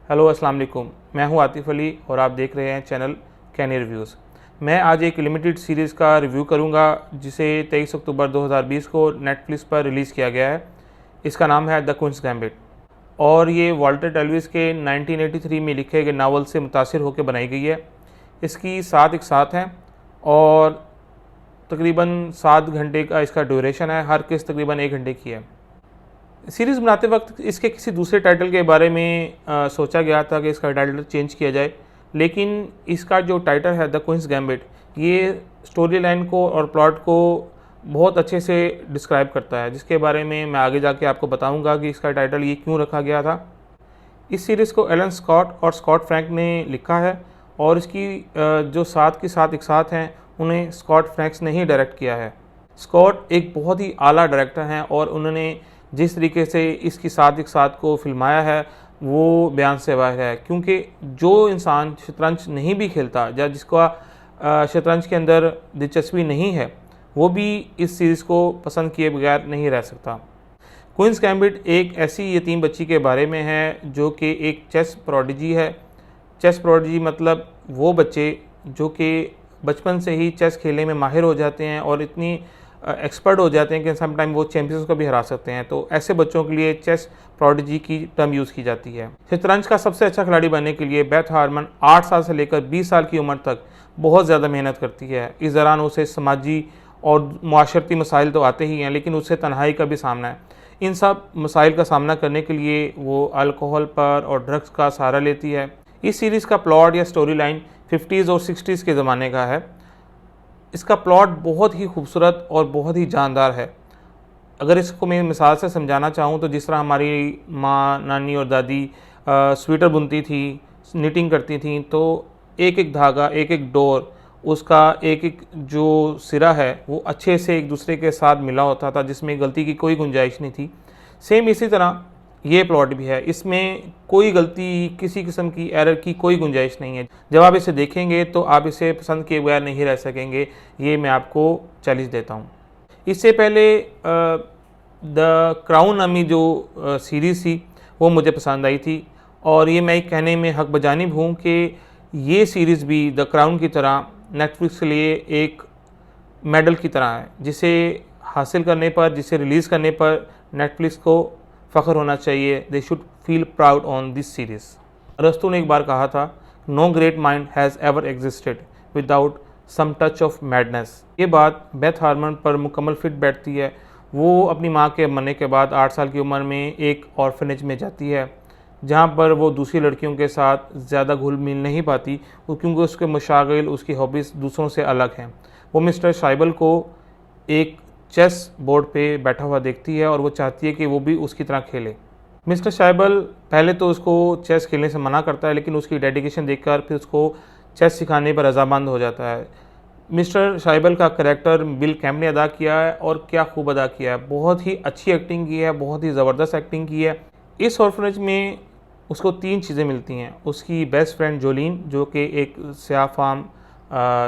Hello अस्सलाम वालेकुम। मैं हूं आतिफ़ अली और आप देख रहे हैं चैनल कैनी रिव्यूज़। मैं आज एक लिमिटेड सीरीज़ का रिव्यू करूंगा जिसे 23 अक्टूबर 2020 को नेटफ्लिक्स पर रिलीज़ किया गया है। इसका नाम है द क्वींस गैम्बिट और ये वॉल्टर टेलविस के 1983 में लिखे गए नावल से मुतासिर होकर बनाई गई है। इसकी 7 एक हैं और तकरीबन 7 घंटे का इसका ड्यूरेशन है। हर किस्त तकरीबन 1 घंटे की है। सीरीज़ बनाते वक्त इसके किसी दूसरे टाइटल के बारे में सोचा गया था कि इसका टाइटल चेंज किया जाए, लेकिन इसका जो टाइटल है द क्वींस गैम्बिट, ये स्टोरी लाइन को और प्लॉट को बहुत अच्छे से डिस्क्राइब करता है, जिसके बारे में मैं आगे जाके आपको बताऊंगा कि इसका टाइटल ये क्यों रखा गया था। इस सीरीज़ को एलन स्कॉट और स्कॉट फ्रैंक ने लिखा है और इसकी जो 7 की 7 एक साथ हैं उन्हें स्कॉट फ्रैंक्स ने ही डायरेक्ट किया है। स्कॉट एक बहुत ही आला डायरेक्टर हैं और उन्होंने जिस तरीके से इसकी 7 एक साथ को फिल्माया है वो बयान से बाहर है, क्योंकि जो इंसान शतरंज नहीं भी खेलता या जिसका शतरंज के अंदर दिलचस्पी नहीं है वो भी इस सीरीज़ को पसंद किए बगैर नहीं रह सकता। क्वींस गैम्बिट एक ऐसी यतीम बच्ची के बारे में है जो कि एक चेस प्रोडिजी है। चेस प्रोडिजी मतलब वो बच्चे जो कि बचपन से ही चेस खेलने में माहिर हो जाते हैं और इतनी एक्सपर्ट हो जाते हैं कि सम टाइम वो चैंपियंस को भी हरा सकते हैं। तो ऐसे बच्चों के लिए चेस प्रोडिजी की टर्म यूज़ की जाती है। शतरंज का सबसे अच्छा खिलाड़ी बनने के लिए बेथ हार्मन 8 साल से लेकर 20 साल की उम्र तक बहुत ज़्यादा मेहनत करती है। इस दौरान उसे समाजी और माशरती मसाइल तो आते ही हैं, लेकिन उससे तन्हाई का भी सामना है। इन सब मसाइल का सामना करने के लिए वो अल्कोहल पर और ड्रग्स का सहारा लेती है। इस सीरीज़ का प्लॉट या स्टोरी लाइन 50s और 60s के ज़माने का है। इसका प्लॉट बहुत ही खूबसूरत और बहुत ही जानदार है। अगर इसको मैं मिसाल से समझाना चाहूँ तो जिस तरह हमारी माँ, नानी और दादी स्वेटर बुनती थी, निटिंग करती थी, तो एक एक धागा, एक एक डोर, उसका एक एक जो सिरा है वो अच्छे से एक दूसरे के साथ मिला होता था, जिसमें गलती की कोई गुंजाइश नहीं थी। सेम इसी तरह ये प्लॉट भी है। इसमें कोई गलती, किसी किस्म की एरर की कोई गुंजाइश नहीं है। जब आप इसे देखेंगे तो आप इसे पसंद किए बगैर नहीं रह सकेंगे, ये मैं आपको चैलेंज देता हूँ। इससे पहले द क्राउन नामी जो सीरीज़ थी वो मुझे पसंद आई थी और ये मैं कहने में हक बजानिब हूँ कि ये सीरीज़ भी द क्राउन की तरह नेटफ्लिक्स के लिए एक मेडल की तरह है, जिसे हासिल करने पर, जिसे रिलीज़ करने पर नेटफ्लिक्स को फ़ख्र होना चाहिए। They should feel proud on this series. अरस्तु ने एक बार कहा था, no great mind has ever existed without some touch of madness. ये बात बेथ हार्मन पर मुकम्मल फिट बैठती है। वो अपनी माँ के मरने के बाद 8 साल की उम्र में एक ऑर्फनेज में जाती है, जहाँ पर वो दूसरी लड़कियों के साथ ज़्यादा घुल मिल नहीं पाती, क्योंकि उसके मशागिल, उसकी हॉबीज़ दूसरों से अलग हैं। वो मिस्टर शाइबल को एक चेस बोर्ड पे बैठा हुआ देखती है और वो चाहती है कि वो भी उसकी तरह खेले। मिस्टर शाइबल पहले तो उसको चेस खेलने से मना करता है, लेकिन उसकी डेडिकेशन देखकर फिर उसको चेस सिखाने पर रज़ामंद हो जाता है। मिस्टर शाइबल का करैक्टर बिल कैम्प ने अदा किया है और क्या खूब अदा किया है। बहुत ही अच्छी एक्टिंग की है, बहुत ही ज़बरदस्त एक्टिंग की है। इस ऑर्फनेज में उसको 3 चीज़ें मिलती हैं। उसकी बेस्ट फ्रेंड जोलीन, जो कि एक स्याह फाम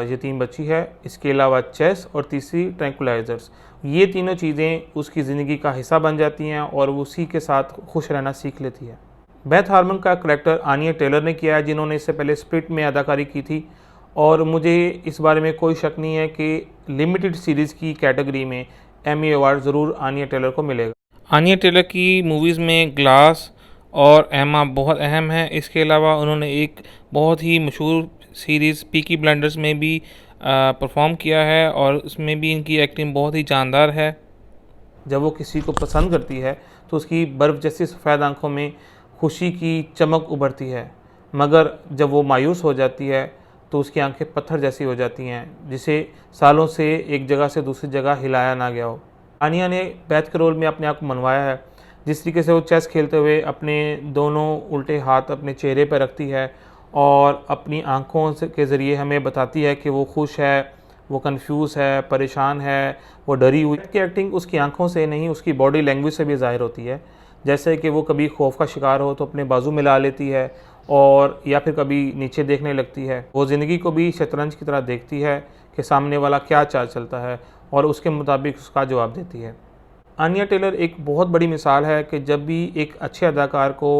यतीम बच्ची है, इसके अलावा चेस और तीसरी ट्रैंकुलाइजर्स। ये तीनों चीज़ें उसकी ज़िंदगी का हिस्सा बन जाती हैं और वो उसी के साथ खुश रहना सीख लेती है। बेथ हार्मन का करैक्टर आनिया टेलर ने किया है, जिन्होंने इससे पहले स्प्लिट में अदाकारी की थी, और मुझे इस बारे में कोई शक नहीं है कि लिमिटेड सीरीज़ की कैटेगरी में एमी अवार्ड ज़रूर आनिया टेलर को मिलेगा। आनिया टेलर की मूवीज़ में ग्लास और एमा बहुत अहम है। इसके अलावा उन्होंने एक बहुत ही मशहूर सीरीज़ पीकी ब्लाइंडर्स में भी परफॉर्म किया है और उसमें भी इनकी एक्टिंग बहुत ही जानदार है। जब वो किसी को पसंद करती है तो उसकी बर्फ़ जैसी सफ़ेद आंखों में खुशी की चमक उभरती है, मगर जब वो मायूस हो जाती है तो उसकी आंखें पत्थर जैसी हो जाती हैं, जिसे सालों से एक जगह से दूसरी जगह हिलाया ना गया हो। आनिया ने बैथ के रोल में अपने आप को मनवाया है। जिस तरीके से वो चेस खेलते हुए अपने दोनों उल्टे हाथ अपने चेहरे पर रखती है और अपनी आँखों के ज़रिए हमें बताती है कि वो खुश है, वो कंफ्यूज है, परेशान है, वो डरी हुई। की एक्टिंग उसकी आंखों से नहीं, उसकी बॉडी लैंग्वेज से भी ज़ाहिर होती है। जैसे कि वो कभी खौफ का शिकार हो तो अपने बाजू मिला लेती है और या फिर कभी नीचे देखने लगती है। वो ज़िंदगी को भी शतरंज की तरह देखती है कि सामने वाला क्या चाल चलता है और उसके मुताबिक उसका जवाब देती है। आनिया टेलर एक बहुत बड़ी मिसाल है कि जब भी एक अच्छे अदाकार को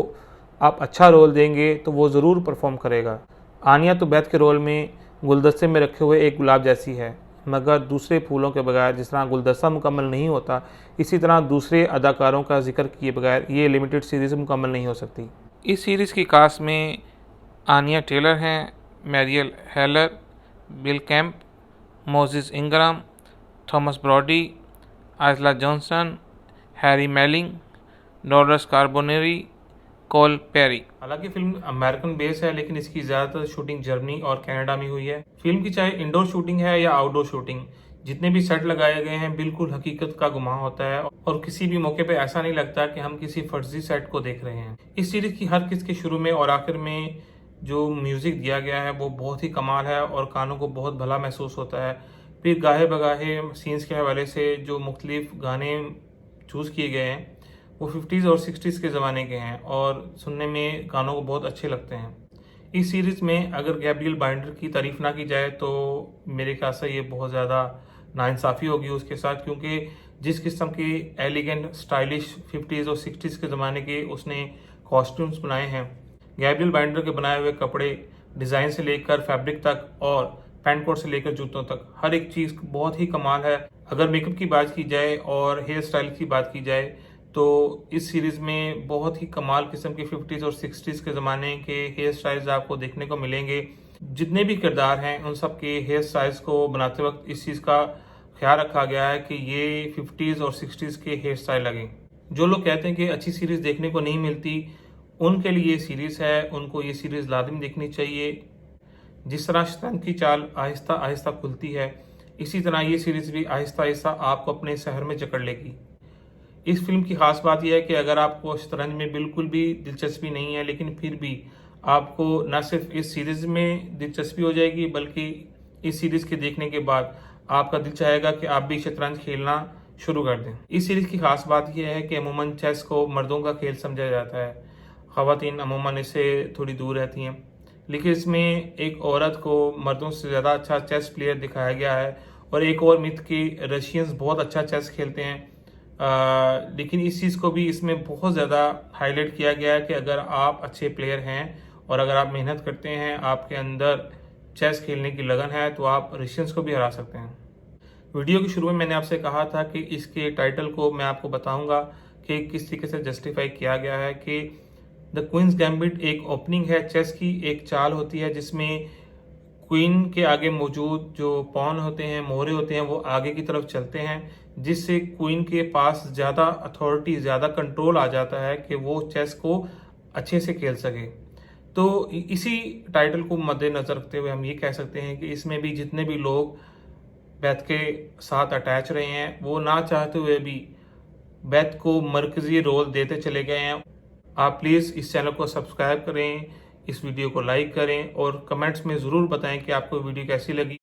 आप अच्छा रोल देंगे तो वो ज़रूर परफॉर्म करेगा। आनिया तो बैथ के रोल में गुलदस्ते में रखे हुए एक गुलाब जैसी है, मगर दूसरे फूलों के बगैर जिस तरह गुलदस्ता मुकम्मल नहीं होता, इसी तरह दूसरे अदाकारों का जिक्र किए बगैर ये लिमिटेड सीरीज़ मुकम्मल नहीं हो सकती। इस सीरीज़ की कास्ट में आनिया टेलर हैं, Mariel Heller, Bill Camp, Moses Ingram, Thomas Brodie, Isla Johnson, Harry Melling, Dolores Carbonari, Cole Perry. हालांकि फिल्म अमेरिकन बेस है, लेकिन इसकी ज़्यादातर शूटिंग जर्मनी और कनाडा में हुई है। फिल्म की चाहे इंडोर शूटिंग है या आउटडोर शूटिंग, जितने भी सेट लगाए गए हैं बिल्कुल हकीकत का गुमान होता है और किसी भी मौके पे ऐसा नहीं लगता कि हम किसी फर्जी सेट को देख रहे हैं। इस सीरीज की हर किस्त के शुरू में और आखिर में जो म्यूजिक दिया गया है वो बहुत ही कमाल है और कानों को बहुत भला महसूस होता है। फिर गाहे बगाहे सीन्स के हवाले से जो मुख्तलिफ गाने चूज़ किए गए हैं वो 50s और 60s के ज़माने के हैं और सुनने में गानों को बहुत अच्छे लगते हैं। इस सीरीज़ में अगर गैब्रियल बाइंडर की तारीफ़ ना की जाए तो मेरे ख्याल से ये बहुत ज़्यादा नाइंसाफ़ी होगी उसके साथ, क्योंकि जिस किस्म के एलिगेंट स्टाइलिश 50s और 60s के ज़माने के उसने कॉस्ट्यूम्स बनाए हैं, गैब्रियल बाइंडर के बनाए हुए कपड़े डिज़ाइन से लेकर फैब्रिक तक और पैंट कोट से लेकर जूतों तक हर एक चीज़ बहुत ही कमाल है। अगर मेकअप की बात की जाए और हेयर स्टाइल की बात की जाए तो इस सीरीज़ में बहुत ही कमाल किस्म के 50s और 60s के ज़माने के हेयर स्टाइल्स आपको देखने को मिलेंगे। जितने भी किरदार हैं उन सब के हेयर स्टाइल्स को बनाते वक्त इस चीज़ का ख्याल रखा गया है कि ये 50s और 60s के हेयर स्टाइल लगें। जो लोग कहते हैं कि अच्छी सीरीज़ देखने को नहीं मिलती, उनके लिए ये सीरीज़ है, उनको ये सीरीज़ लाज़िम देखनी चाहिए। जिस तरह शतरंज की चाल आहिस्ता आहिस्ता खुलती है, इसी तरह ये सीरीज़ भी आहिस्ता आहिस्ता आपको अपने शहर में जकड़ लेगी। इस फिल्म की खास बात यह है कि अगर आपको शतरंज में बिल्कुल भी दिलचस्पी नहीं है, लेकिन फिर भी आपको न सिर्फ इस सीरीज़ में दिलचस्पी हो जाएगी, बल्कि इस सीरीज़ के देखने के बाद आपका दिल चाहेगा कि आप भी शतरंज खेलना शुरू कर दें। इस सीरीज़ की खास बात यह है कि अमूमन चेस को मर्दों का खेल समझा जाता है, ख़वातीन अमूमन इससे थोड़ी दूर रहती हैं, लेकिन इसमें एक औरत को मर्दों से ज़्यादा अच्छा चेस प्लेयर दिखाया गया है। और एक और मिथ कि रशियंस बहुत अच्छा चेस खेलते हैं, लेकिन इस चीज़ को भी इसमें बहुत ज़्यादा हाईलाइट किया गया है कि अगर आप अच्छे प्लेयर हैं और अगर आप मेहनत करते हैं, आपके अंदर चेस खेलने की लगन है, तो आप रशियंस को भी हरा सकते हैं। वीडियो के शुरू में मैंने आपसे कहा था कि इसके टाइटल को मैं आपको बताऊंगा कि किस तरीके से जस्टिफाई किया गया है कि द क्वींस गैम्बिट एक ओपनिंग है, चेस की एक चाल होती है जिसमें क्वीन के आगे मौजूद जो पॉन होते हैं, मोहरे होते हैं, वो आगे की तरफ चलते हैं, जिससे क्वीन के पास ज़्यादा अथॉरिटी, ज़्यादा कंट्रोल आ जाता है कि वो चेस को अच्छे से खेल सके। तो इसी टाइटल को मद्देनज़र रखते हुए हम ये कह सकते हैं कि इसमें भी जितने भी लोग बैथ के साथ अटैच रहे हैं, वो ना चाहते हुए भी बैथ को मरकज़ी रोल देते चले गए हैं। आप प्लीज़ इस चैनल को सब्सक्राइब करें, इस वीडियो को लाइक करें और कमेंट्स में ज़रूर बताएं कि आपको वीडियो कैसी लगी।